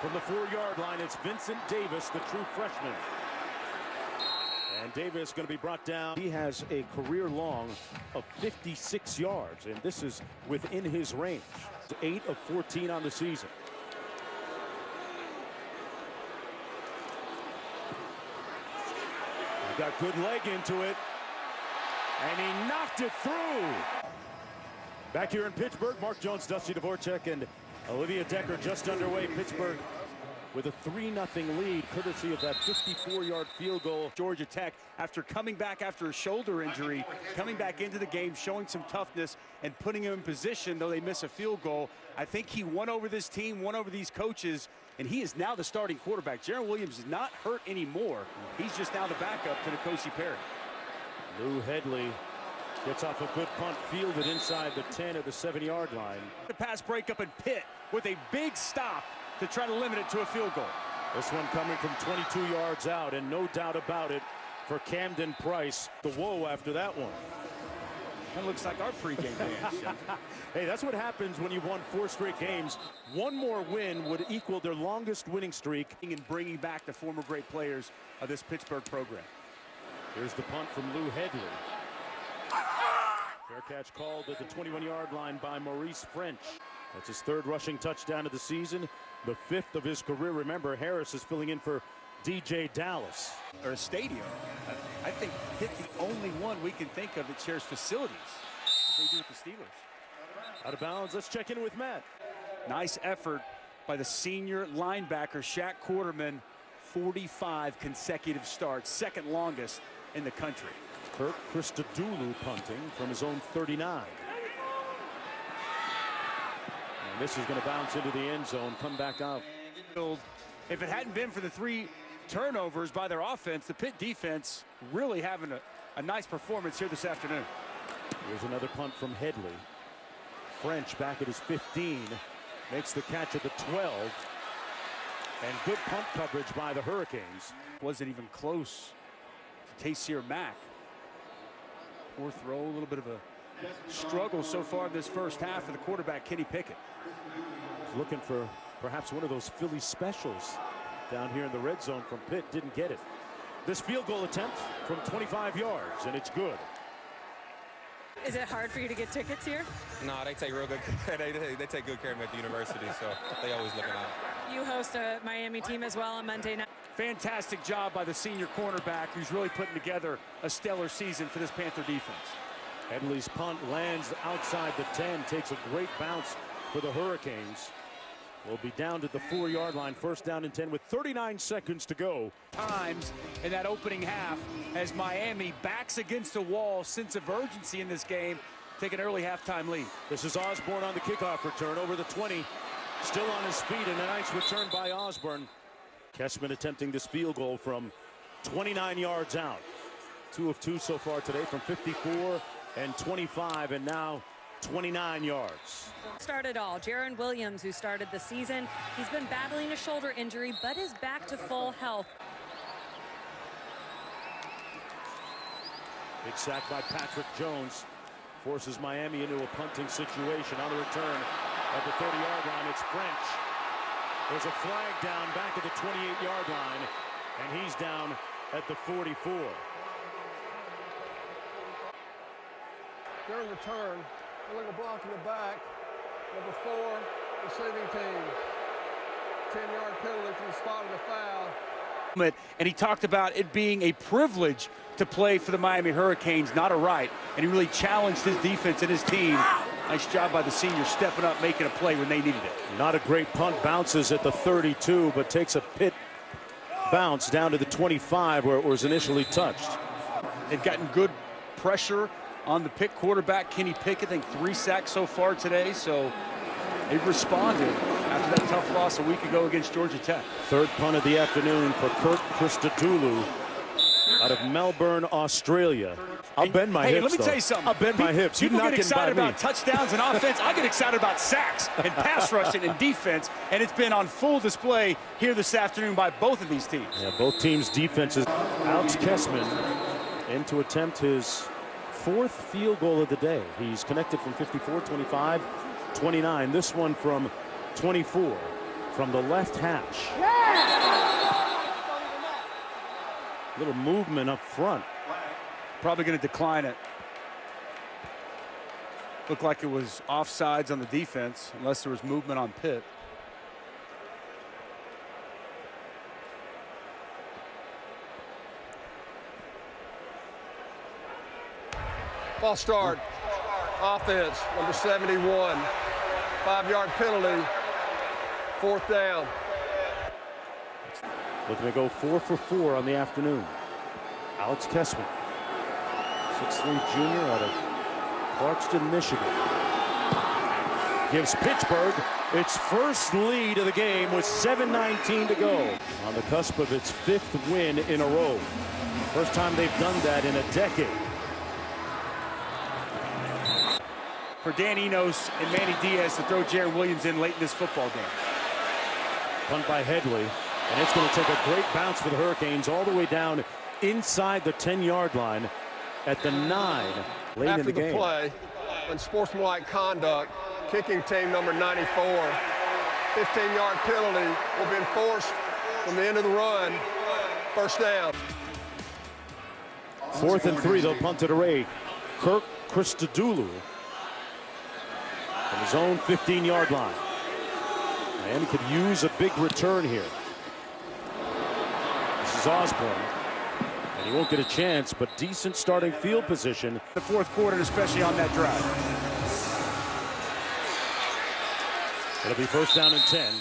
From the 4-yard line, it's Vincent Davis, the true freshman. And Davis going to be brought down. He has a career long of 56 yards, and this is within his range. 8 of 14 on the season. He got good leg into it, and he knocked it through. Back here in Pittsburgh, Mark Jones, Dusty Dvorak, and Olivia Decker just underway. Pittsburgh with a 3-0 lead, courtesy of that 54-yard field goal. Georgia Tech, after coming back after a shoulder injury, coming back into the game, showing some toughness and putting him in position, though they miss a field goal. I think he won over this team, won over these coaches, and he is now the starting quarterback. Jaron Williams is not hurt anymore. He's just now the backup to N'Kosi Perry. Lou Headley gets off a good punt, fielded inside the 10 at the 7-yard line. The pass breakup in Pitt with a big stop to try to limit it to a field goal. This one coming from 22 yards out, and no doubt about it for Camden Price. The whoa after that one. That looks like our pregame dance. Hey, that's what happens when you've won 4 straight games. One more win would equal their longest winning streak. And bringing back the former great players of this Pittsburgh program. Here's the punt from Lou Headley. Fair catch called at the 21-yard line by Maurice French. That's his 3rd rushing touchdown of the season, the 5th of his career. Remember, Harris is filling in for DJ Dallas. Or a stadium. I think Pitt the only one we can think of that shares facilities, as they do with the Steelers. Out of bounds, let's check in with Matt. Nice effort by the senior linebacker, Shaq Quarterman. 45 consecutive starts, 2nd longest in the country. Kirk Christodoulou punting from his own 39. And this is going to bounce into the end zone, come back out. If it hadn't been for the 3 turnovers by their offense, the Pitt defense really having a nice performance here this afternoon. Here's another punt from Headley. French back at his 15, makes the catch at the 12. And good punt coverage by the Hurricanes. Wasn't even close to Taysir Mack. Poor throw, a little bit of a struggle so far in this first half for the quarterback, Kenny Pickett. Looking for perhaps one of those Philly specials down here in the red zone from Pitt, didn't get it. This field goal attempt from 25 yards, and it's good. Is it hard for you to get tickets here? No, they take real good they take good care of me at the university, so they always looking out. You host a Miami team as well on Monday night. Fantastic job by the senior cornerback, who's really putting together a stellar season for this Panther defense. Headley's punt lands outside the 10, takes a great bounce for the Hurricanes. Will be down to the 4-yard line, 1st down and 10 with 39 seconds to go. Times in that opening half as Miami backs against the wall, sense of urgency in this game, take an early halftime lead. This is Osborne on the kickoff return over the 20, still on his feet, and a nice return by Osborne. Kessman attempting this field goal from 29 yards out. 2 of 2 so far today from 54 and 25, and now 29 yards. Start it all. Jaron Williams, who started the season, he's been battling a shoulder injury, but is back to full health. Big sack by Patrick Jones. Forces Miami into a punting situation. On the return at the 30-yard line, it's French. There's a flag down back at the 28-yard line, and he's down at the 44. During the turn, like a block in the back. Number 4, receiving team. 10-yard penalty from the spot of the foul. And he talked about it being a privilege to play for the Miami Hurricanes, not a right. And he really challenged his defense and his team. Nice job by the senior stepping up, making a play when they needed it. Not a great punt, bounces at the 32, but takes a Pitt bounce down to the 25 where it was initially touched. They've gotten good pressure on the Pitt quarterback, Kenny Pickett. I think 3 sacks so far today, so they've responded after that tough loss a week ago against Georgia Tech. 3rd punt of the afternoon for Kirk Christodoulou out of Melbourne, Australia. I'll bend my hips, let me though. tell you something. I'll bend my hips. People You're not get getting by excited me. about touchdowns and offense. I get excited about sacks and pass rushing and defense, and it's been on full display here this afternoon by both of these teams. Yeah, both teams' defenses. Alex Kessman in to attempt his 4th field goal of the day. He's connected from 54, 25, 29. This one from 24. from the left hash. Little movement up front. Probably going to decline it. Looked like it was offsides on the defense, unless there was movement on Pitt. False start. Offense, number 71. 5-yard penalty. 4th down. Looking to go 4 for 4 on the afternoon. Alex Kessman, 6'3" junior out of Clarkston, Michigan. Gives Pittsburgh its first lead of the game with 7:19 to go. On the cusp of its 5th win in a row. First time they've done that in a decade. For Dan Enos and Manny Diaz to throw Jaron Williams in late in this football game. Punt by Headley, and it's going to take a great bounce for the Hurricanes all the way down inside the 10-yard line at the 9 late in the game. After the play, unsportsmanlike conduct, kicking team number 94, 15-yard penalty will be enforced from the end of the run. First down. 4th and 3, they'll punt it away. Kirk Christodoulou from his own 15-yard line. Miami could use a big return here. This is Osborne. And he won't get a chance, but decent starting field position. The 4th quarter, especially on that drive. It'll be first down and 10.